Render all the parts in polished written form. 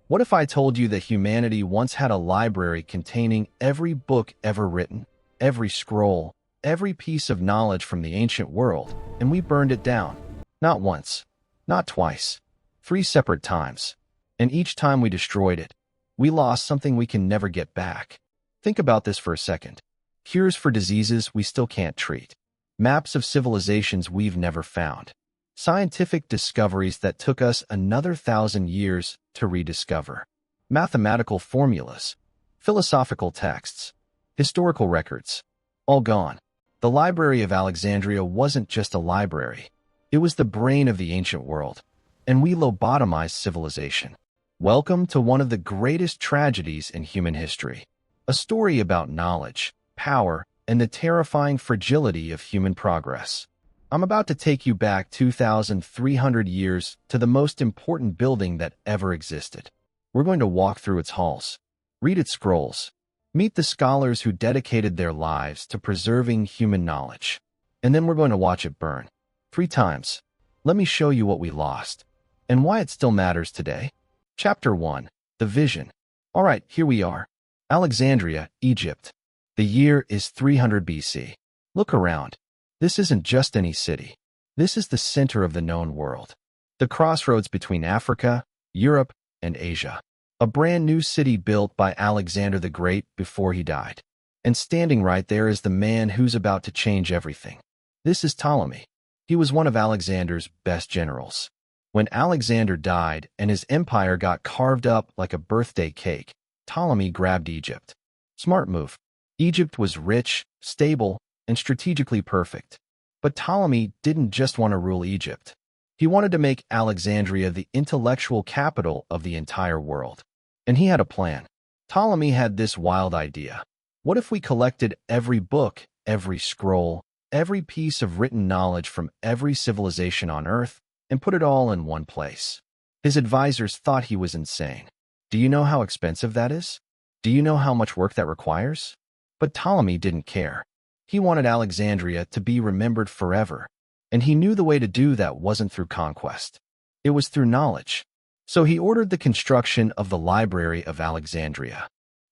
What if I told you that humanity once had a library containing every book ever written, every scroll, every piece of knowledge from the ancient world, and we burned it down? Not once, not twice, three separate times. And each time we destroyed it, we lost something we can never get back. Think about this for a second. Cures for diseases we still can't treat. Maps of civilizations we've never found. Scientific discoveries that took us another 1,000 years to rediscover. Mathematical formulas. Philosophical texts. Historical records. All gone. The Library of Alexandria wasn't just a library. It was the brain of the ancient world. And we lobotomized civilization. Welcome to one of the greatest tragedies in human history. A story about knowledge, power, and the terrifying fragility of human progress. I'm about to take you back 2,300 years to the most important building that ever existed. We're going to walk through its halls, read its scrolls, meet the scholars who dedicated their lives to preserving human knowledge, and then we're going to watch it burn. 3 times. Let me show you what we lost, and why it still matters today. Chapter 1. The Vision. All right, here we are. Alexandria, Egypt. The year is 300 BC. Look around. This isn't just any city. This is the center of the known world. The crossroads between Africa, Europe, and Asia. A brand new city built by Alexander the Great before he died. And standing right there is the man who's about to change everything. This is Ptolemy. He was one of Alexander's best generals. When Alexander died and his empire got carved up like a birthday cake, Ptolemy grabbed Egypt. Smart move. Egypt was rich, stable, and strategically perfect. But Ptolemy didn't just want to rule Egypt. He wanted to make Alexandria the intellectual capital of the entire world. And he had a plan. Ptolemy had this wild idea. What if we collected every book, every scroll, every piece of written knowledge from every civilization on Earth, and put it all in one place? His advisors thought he was insane. Do you know how expensive that is? Do you know how much work that requires? But Ptolemy didn't care. He wanted Alexandria to be remembered forever, and he knew the way to do that wasn't through conquest. It was through knowledge. So he ordered the construction of the Library of Alexandria.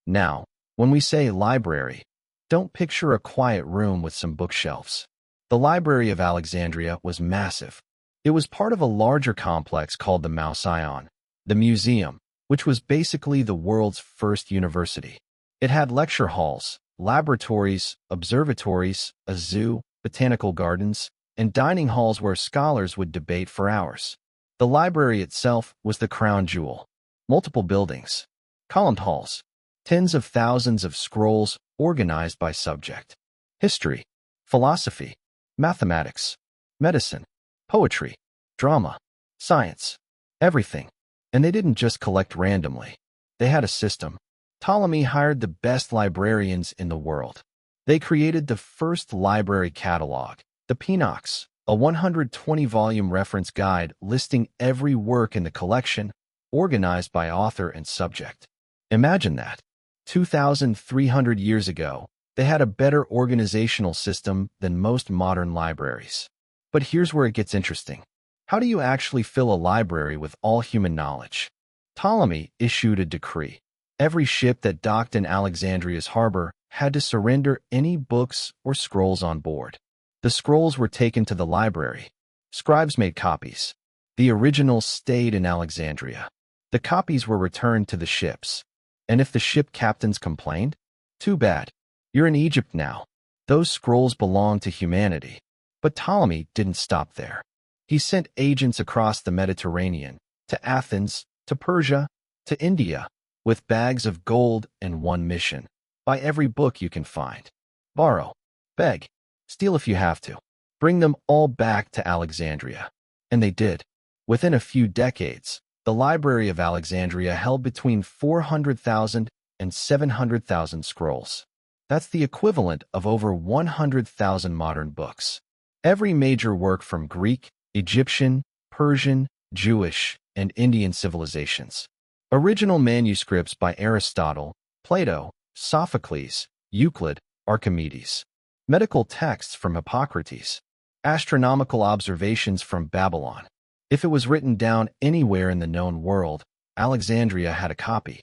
Now, when we say library, don't picture a quiet room with some bookshelves. The Library of Alexandria was massive. It was part of a larger complex called the Museion, the museum, which was basically the world's first university. It had lecture halls, laboratories, observatories, a zoo, botanical gardens, and dining halls where scholars would debate for hours. The library itself was the crown jewel. Multiple buildings, columned halls, tens of thousands of scrolls organized by subject. History, philosophy, mathematics, medicine, poetry, drama, science, everything. And they didn't just collect randomly. They had a system. Ptolemy hired the best librarians in the world. They created the first library catalog, the Pinox, a 120-volume reference guide listing every work in the collection, organized by author and subject. Imagine that. 2,300 years ago, they had a better organizational system than most modern libraries. But here's where it gets interesting. How do you actually fill a library with all human knowledge? Ptolemy issued a decree. Every ship that docked in Alexandria's harbor had to surrender any books or scrolls on board. The scrolls were taken to the library. Scribes made copies. The originals stayed in Alexandria. The copies were returned to the ships. And if the ship captains complained, too bad. You're in Egypt now. Those scrolls belong to humanity. But Ptolemy didn't stop there. He sent agents across the Mediterranean, to Athens, to Persia, to India, with bags of gold and one mission. Buy every book you can find. Borrow, beg, steal if you have to. Bring them all back to Alexandria. And they did. Within a few decades, the Library of Alexandria held between 400,000 and 700,000 scrolls. That's the equivalent of over 100,000 modern books. Every major work from Greek, Egyptian, Persian, Jewish, and Indian civilizations. Original manuscripts by Aristotle, Plato, Sophocles, Euclid, Archimedes. Medical texts from Hippocrates. Astronomical observations from Babylon. If it was written down anywhere in the known world, Alexandria had a copy.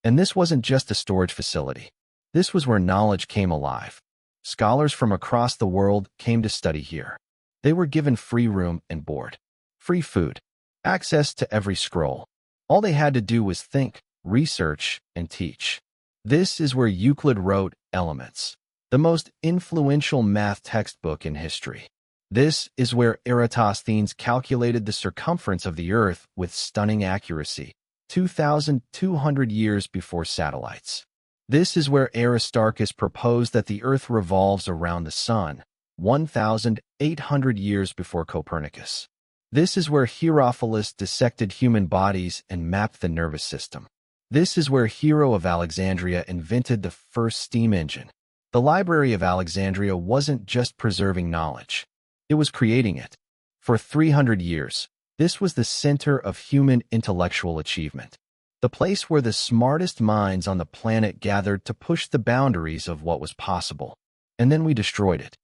And this wasn't just a storage facility. This was where knowledge came alive. Scholars from across the world came to study here. They were given free room and board, free food, access to every scroll. All they had to do was think, research, and teach. This is where Euclid wrote Elements, the most influential math textbook in history. This is where Eratosthenes calculated the circumference of the Earth with stunning accuracy, 2,200 years before satellites. This is where Aristarchus proposed that the Earth revolves around the Sun, 1,800 years before Copernicus. This is where Herophilus dissected human bodies and mapped the nervous system. This is where Hero of Alexandria invented the first steam engine. The Library of Alexandria wasn't just preserving knowledge. It was creating it. For 300 years, this was the center of human intellectual achievement, the place where the smartest minds on the planet gathered to push the boundaries of what was possible. And then we destroyed it.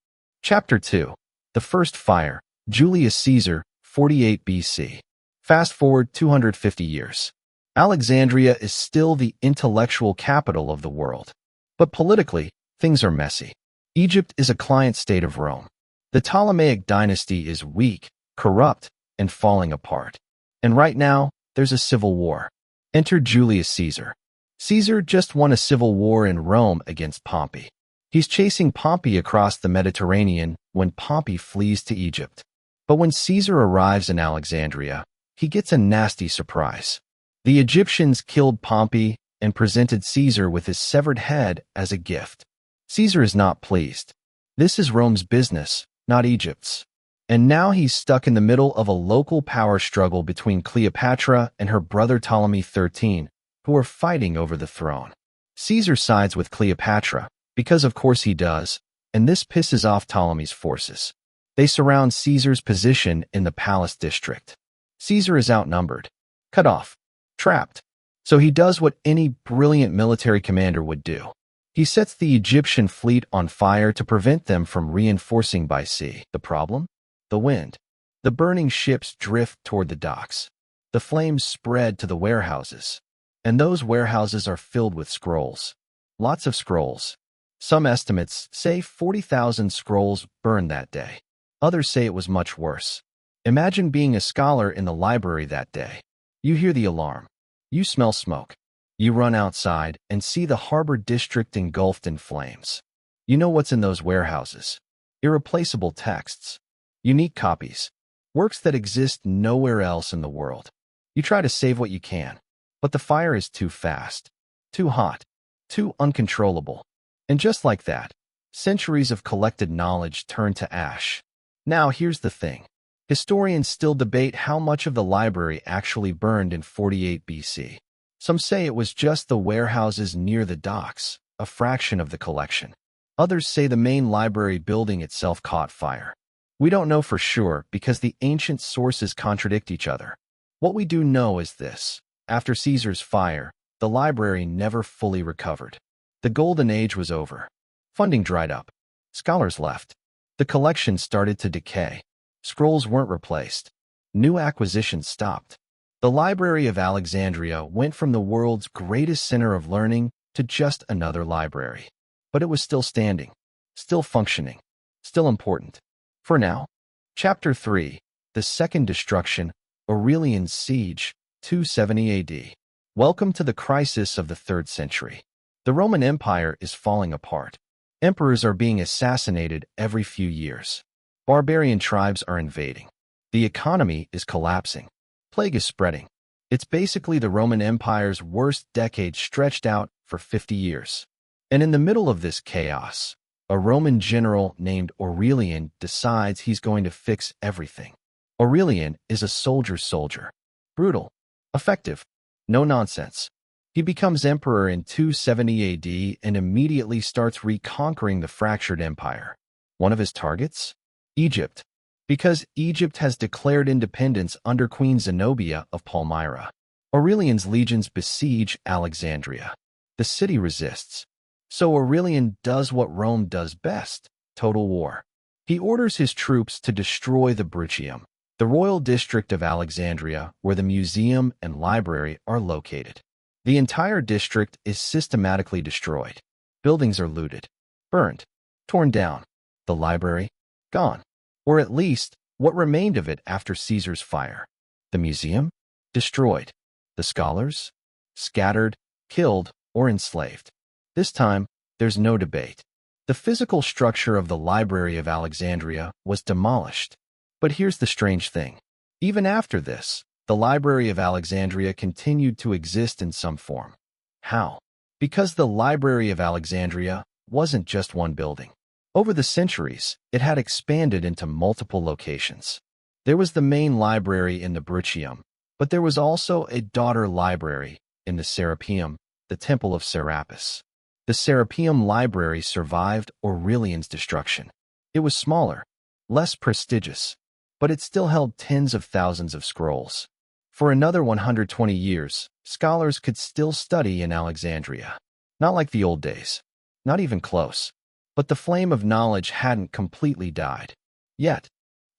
Chapter 2. The First Fire, Julius Caesar, 48 BC. Fast forward 250 years. Alexandria is still the intellectual capital of the world. But politically, things are messy. Egypt is a client state of Rome. The Ptolemaic dynasty is weak, corrupt, and falling apart. And right now, there's a civil war. Enter Julius Caesar. Caesar just won a civil war in Rome against Pompey. He's chasing Pompey across the Mediterranean when Pompey flees to Egypt. But when Caesar arrives in Alexandria, he gets a nasty surprise. The Egyptians killed Pompey and presented Caesar with his severed head as a gift. Caesar is not pleased. This is Rome's business, not Egypt's. And now he's stuck in the middle of a local power struggle between Cleopatra and her brother Ptolemy XIII, who are fighting over the throne. Caesar sides with Cleopatra, because of course he does, and this pisses off Ptolemy's forces. They surround Caesar's position in the palace district. Caesar is outnumbered, cut off, trapped. So he does what any brilliant military commander would do. He sets the Egyptian fleet on fire to prevent them from reinforcing by sea. The problem? The wind. The burning ships drift toward the docks. The flames spread to the warehouses. And those warehouses are filled with scrolls. Lots of scrolls. Some estimates say 40,000 scrolls burned that day. Others say it was much worse. Imagine being a scholar in the library that day. You hear the alarm. You smell smoke. You run outside and see the harbor district engulfed in flames. You know what's in those warehouses. Irreplaceable texts. Unique copies. Works that exist nowhere else in the world. You try to save what you can, but the fire is too fast, too hot, too uncontrollable. And just like that, centuries of collected knowledge turn to ash. Now here's the thing. Historians still debate how much of the library actually burned in 48 BC. Some say it was just the warehouses near the docks, a fraction of the collection. Others say the main library building itself caught fire. We don't know for sure because the ancient sources contradict each other. What we do know is this. After Caesar's fire, the library never fully recovered. The golden age was over. Funding dried up. Scholars left. The collection started to decay. Scrolls weren't replaced. New acquisitions stopped. The Library of Alexandria went from the world's greatest center of learning to just another library. But it was still standing, still functioning, still important. For now. Chapter 3. The Second Destruction, Aurelian's Siege, 270 AD. Welcome to the crisis of the 3rd century. The Roman Empire is falling apart. Emperors are being assassinated every few years. Barbarian tribes are invading. The economy is collapsing. Plague is spreading. It's basically the Roman Empire's worst decade stretched out for 50 years. And in the middle of this chaos, a Roman general named Aurelian decides he's going to fix everything. Aurelian is a soldier's soldier. Brutal. Effective. No nonsense. He becomes emperor in 270 AD and immediately starts reconquering the fractured empire. One of his targets? Egypt. Because Egypt has declared independence under Queen Zenobia of Palmyra. Aurelian's legions besiege Alexandria. The city resists. So Aurelian does what Rome does best, total war. He orders his troops to destroy the Bruchium, the royal district of Alexandria, where the museum and library are located. The entire district is systematically destroyed. Buildings are looted, burned, torn down. The library, gone. Or at least, what remained of it after Caesar's fire. The museum, destroyed. The scholars, scattered, killed, or enslaved. This time, there's no debate. The physical structure of the Library of Alexandria was demolished. But here's the strange thing. Even after this, the Library of Alexandria continued to exist in some form. How? Because the Library of Alexandria wasn't just one building. Over the centuries, it had expanded into multiple locations. There was the main library in the Brychium, but there was also a daughter library in the Serapeum, the Temple of Serapis. The Serapeum library survived Aurelian's destruction. It was smaller, less prestigious, but it still held tens of thousands of scrolls. For another 120 years, scholars could still study in Alexandria. Not like the old days. Not even close. But the flame of knowledge hadn't completely died. Yet,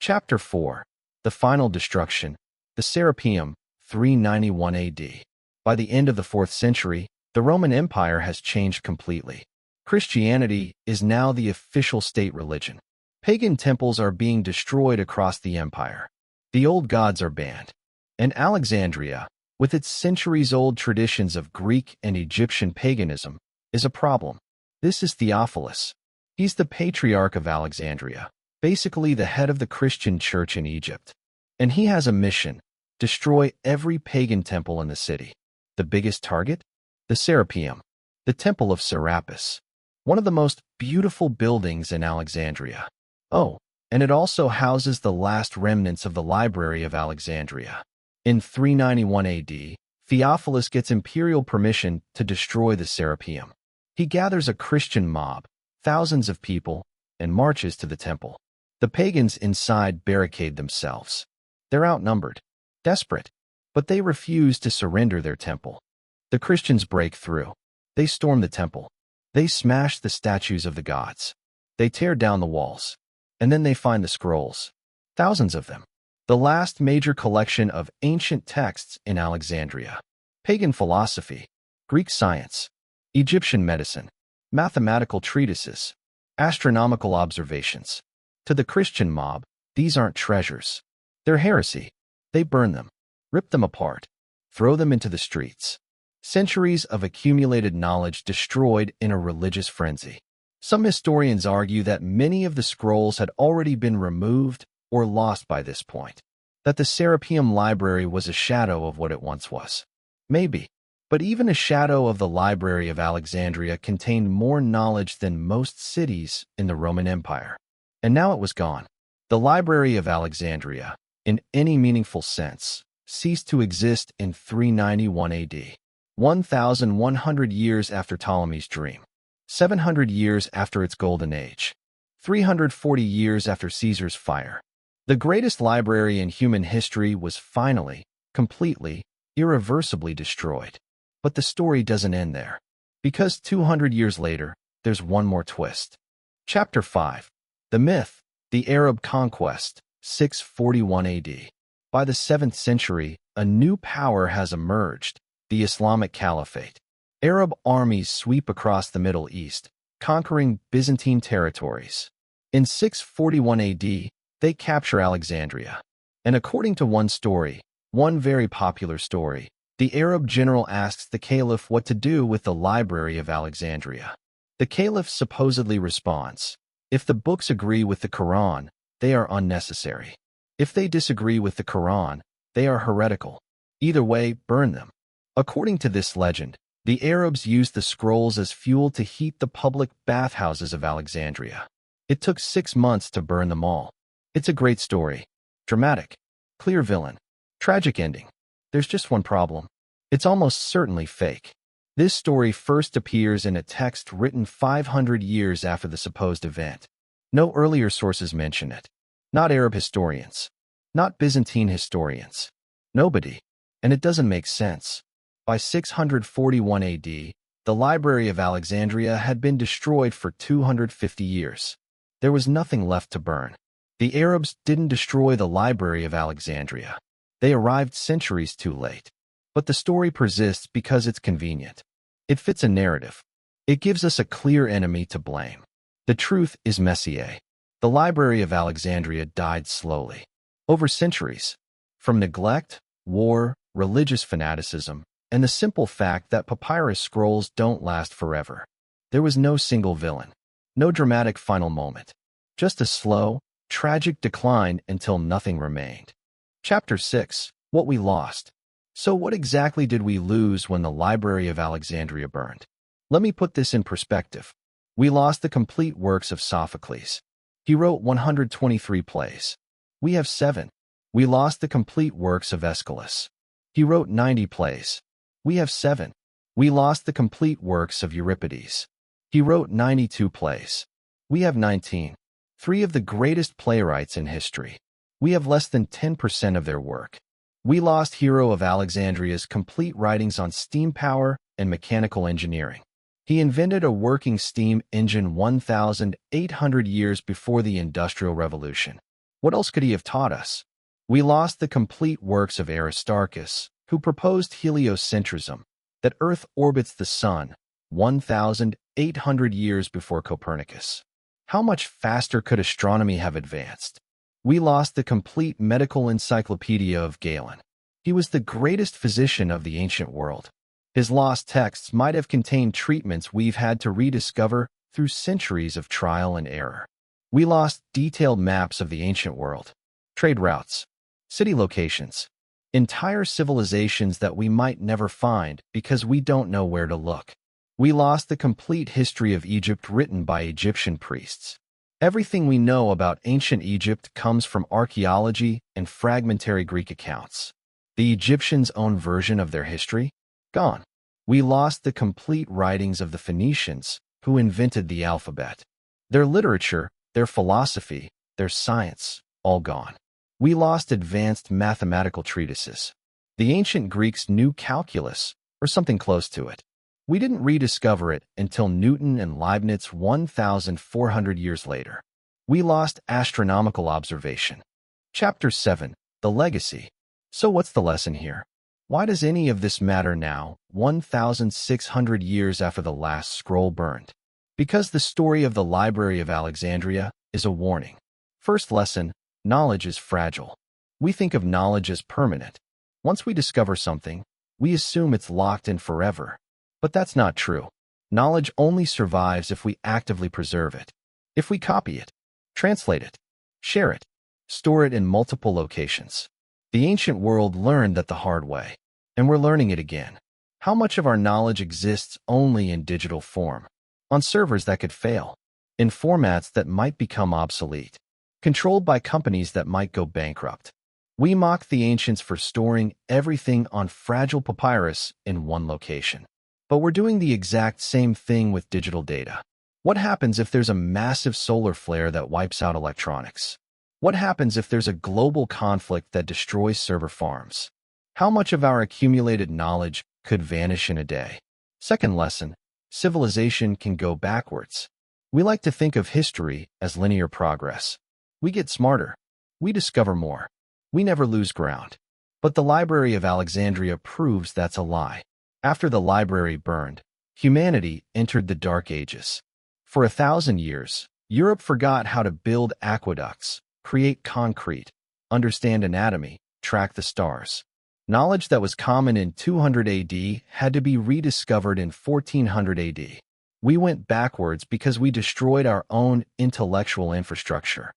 Chapter 4, the final destruction, the Serapeum, 391 AD. By the end of the 4th century, the Roman Empire has changed completely. Christianity is now the official state religion. Pagan temples are being destroyed across the empire. The old gods are banned. And Alexandria, with its centuries-old traditions of Greek and Egyptian paganism, is a problem. This is Theophilus. He's the patriarch of Alexandria, basically the head of the Christian church in Egypt. And he has a mission: destroy every pagan temple in the city. The biggest target? The Serapeum, the Temple of Serapis, one of the most beautiful buildings in Alexandria. Oh, and it also houses the last remnants of the Library of Alexandria. In 391 AD, Theophilus gets imperial permission to destroy the Serapeum. He gathers a Christian mob, thousands of people, and marches to the temple. The pagans inside barricade themselves. They're outnumbered, desperate, but they refuse to surrender their temple. The Christians break through. They storm the temple. They smash the statues of the gods. They tear down the walls. And then they find the scrolls. Thousands of them. The last major collection of ancient texts in Alexandria. Pagan philosophy, Greek science, Egyptian medicine, mathematical treatises, astronomical observations. To the Christian mob, these aren't treasures. They're heresy. They burn them, rip them apart, throw them into the streets. Centuries of accumulated knowledge destroyed in a religious frenzy. Some historians argue that many of the scrolls had already been removed or lost by this point, that the Serapeum library was a shadow of what it once was. Maybe, but even a shadow of the Library of Alexandria contained more knowledge than most cities in the Roman Empire. And now it was gone. The Library of Alexandria, in any meaningful sense, ceased to exist in 391 AD. 1,100 years after Ptolemy's dream, 700 years after its golden age, 340 years after Caesar's fire. The greatest library in human history was finally, completely, irreversibly destroyed. But the story doesn't end there. Because 200 years later, there's one more twist. Chapter 5. The Myth, the Arab Conquest, 641 AD. By the 7th century, a new power has emerged. The Islamic Caliphate. Arab armies sweep across the Middle East, conquering Byzantine territories. In 641 AD, they capture Alexandria. And according to one story, one very popular story, the Arab general asks the caliph what to do with the Library of Alexandria. The caliph supposedly responds, "If the books agree with the Quran, they are unnecessary. If they disagree with the Quran, they are heretical. Either way, burn them." According to this legend, the Arabs used the scrolls as fuel to heat the public bathhouses of Alexandria. It took 6 months to burn them all. It's a great story. Dramatic. Clear villain. Tragic ending. There's just one problem. It's almost certainly fake. This story first appears in a text written 500 years after the supposed event. No earlier sources mention it. Not Arab historians. Not Byzantine historians. Nobody. And it doesn't make sense. By 641 AD, the Library of Alexandria had been destroyed for 250 years. There was nothing left to burn. The Arabs didn't destroy the Library of Alexandria. They arrived centuries too late. But the story persists because it's convenient. It fits a narrative. It gives us a clear enemy to blame. The truth is Messier. The Library of Alexandria died slowly, over centuries, from neglect, war, religious fanaticism, and the simple fact that papyrus scrolls don't last forever. There was no single villain, no dramatic final moment, just a slow, tragic decline until nothing remained. Chapter 6. What we lost. So what exactly did we lose when the Library of Alexandria burned? Let me put this in perspective. We lost the complete works of Sophocles. He wrote 123 plays. We have 7. We lost the complete works of Aeschylus. He wrote 90 plays. We have 7. We lost the complete works of Euripides. He wrote 92 plays. We have 19. 3 of the greatest playwrights in history. We have less than 10% of their work. We lost Hero of Alexandria's complete writings on steam power and mechanical engineering. He invented a working steam engine 1,800 years before the Industrial Revolution. What else could he have taught us? We lost the complete works of Aristarchus, who proposed heliocentrism, that Earth orbits the Sun, 1,800 years before Copernicus. How much faster could astronomy have advanced? We lost the complete medical encyclopedia of Galen. He was the greatest physician of the ancient world. His lost texts might have contained treatments we've had to rediscover through centuries of trial and error. We lost detailed maps of the ancient world, trade routes, city locations, entire civilizations that we might never find because we don't know where to look. We lost the complete history of Egypt written by Egyptian priests. Everything we know about ancient Egypt comes from archaeology and fragmentary Greek accounts. The Egyptians' own version of their history? Gone. We lost the complete writings of the Phoenicians, who invented the alphabet. Their literature, their philosophy, their science, all gone. We lost advanced mathematical treatises. The ancient Greeks knew calculus, or something close to it. We didn't rediscover it until Newton and Leibniz 1,400 years later. We lost astronomical observation. Chapter 7. The Legacy. So what's the lesson here? Why does any of this matter now, 1,600 years after the last scroll burned? Because the story of the Library of Alexandria is a warning. First lesson, knowledge is fragile. We think of knowledge as permanent. Once we discover something, we assume it's locked in forever. But that's not true. Knowledge only survives if we actively preserve it. If we copy it, translate it, share it, store it in multiple locations. The ancient world learned that the hard way, and we're learning it again. How much of our knowledge exists only in digital form, on servers that could fail, in formats that might become obsolete, controlled by companies that might go bankrupt? We mock the ancients for storing everything on fragile papyrus in one location. But we're doing the exact same thing with digital data. What happens if there's a massive solar flare that wipes out electronics? What happens if there's a global conflict that destroys server farms? How much of our accumulated knowledge could vanish in a day? Second lesson, civilization can go backwards. We like to think of history as linear progress. We get smarter. We discover more. We never lose ground. But the Library of Alexandria proves that's a lie. After the library burned, humanity entered the Dark Ages. For 1,000 years, Europe forgot how to build aqueducts, create concrete, understand anatomy, track the stars. Knowledge that was common in 200 AD had to be rediscovered in 1400 AD. We went backwards because we destroyed our own intellectual infrastructure.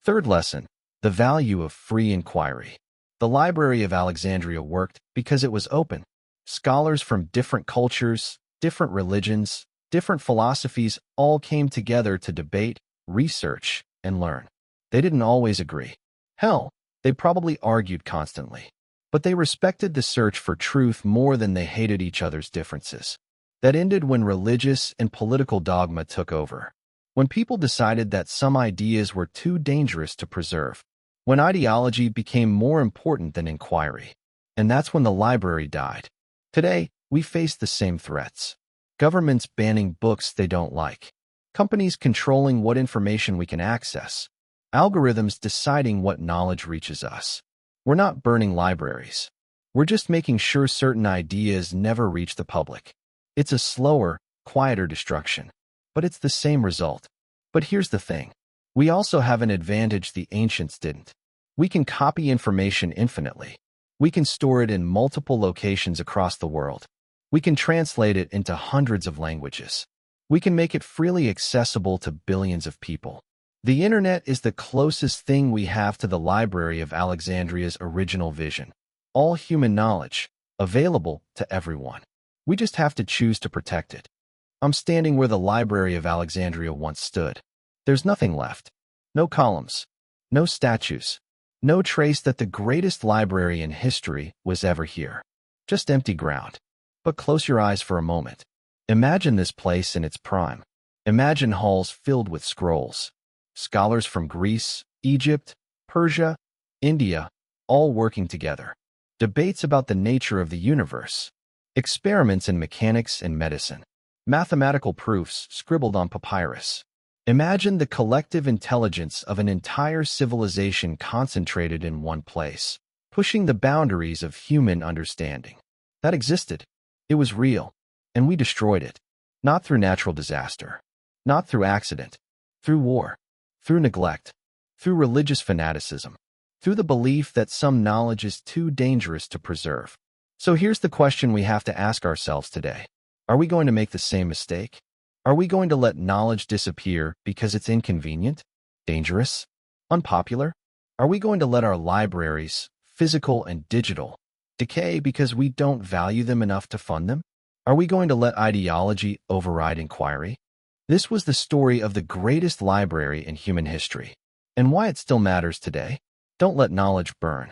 Third lesson, the value of free inquiry. The Library of Alexandria worked because it was open. Scholars from different cultures, different religions, different philosophies all came together to debate, research, and learn. They didn't always agree. Hell, they probably argued constantly. But they respected the search for truth more than they hated each other's differences. That ended when religious and political dogma took over. When people decided that some ideas were too dangerous to preserve. When ideology became more important than inquiry. And that's when the library died. Today, we face the same threats. Governments banning books they don't like. Companies controlling what information we can access. Algorithms deciding what knowledge reaches us. We're not burning libraries. We're just making sure certain ideas never reach the public. It's a slower, quieter destruction, but it's the same result. But here's the thing. We also have an advantage the ancients didn't. We can copy information infinitely. We can store it in multiple locations across the world. We can translate it into hundreds of languages. We can make it freely accessible to billions of people. The internet is the closest thing we have to the Library of Alexandria's original vision. All human knowledge, available to everyone. We just have to choose to protect it. I'm standing where the Library of Alexandria once stood. There's nothing left. No columns. No statues. No trace that the greatest library in history was ever here. Just empty ground. But close your eyes for a moment. Imagine this place in its prime. Imagine halls filled with scrolls. Scholars from Greece, Egypt, Persia, India, all working together. Debates about the nature of the universe. Experiments in mechanics and medicine. Mathematical proofs scribbled on papyrus. Imagine the collective intelligence of an entire civilization concentrated in one place, pushing the boundaries of human understanding. That existed. It was real. And we destroyed it. Not through natural disaster. Not through accident. Through war. Through neglect. Through religious fanaticism. Through the belief that some knowledge is too dangerous to preserve. So here's the question we have to ask ourselves today. Are we going to make the same mistake? Are we going to let knowledge disappear because it's inconvenient, dangerous, unpopular? Are we going to let our libraries, physical and digital, decay because we don't value them enough to fund them? Are we going to let ideology override inquiry? This was the story of the greatest library in human history, and why it still matters today. Don't let knowledge burn.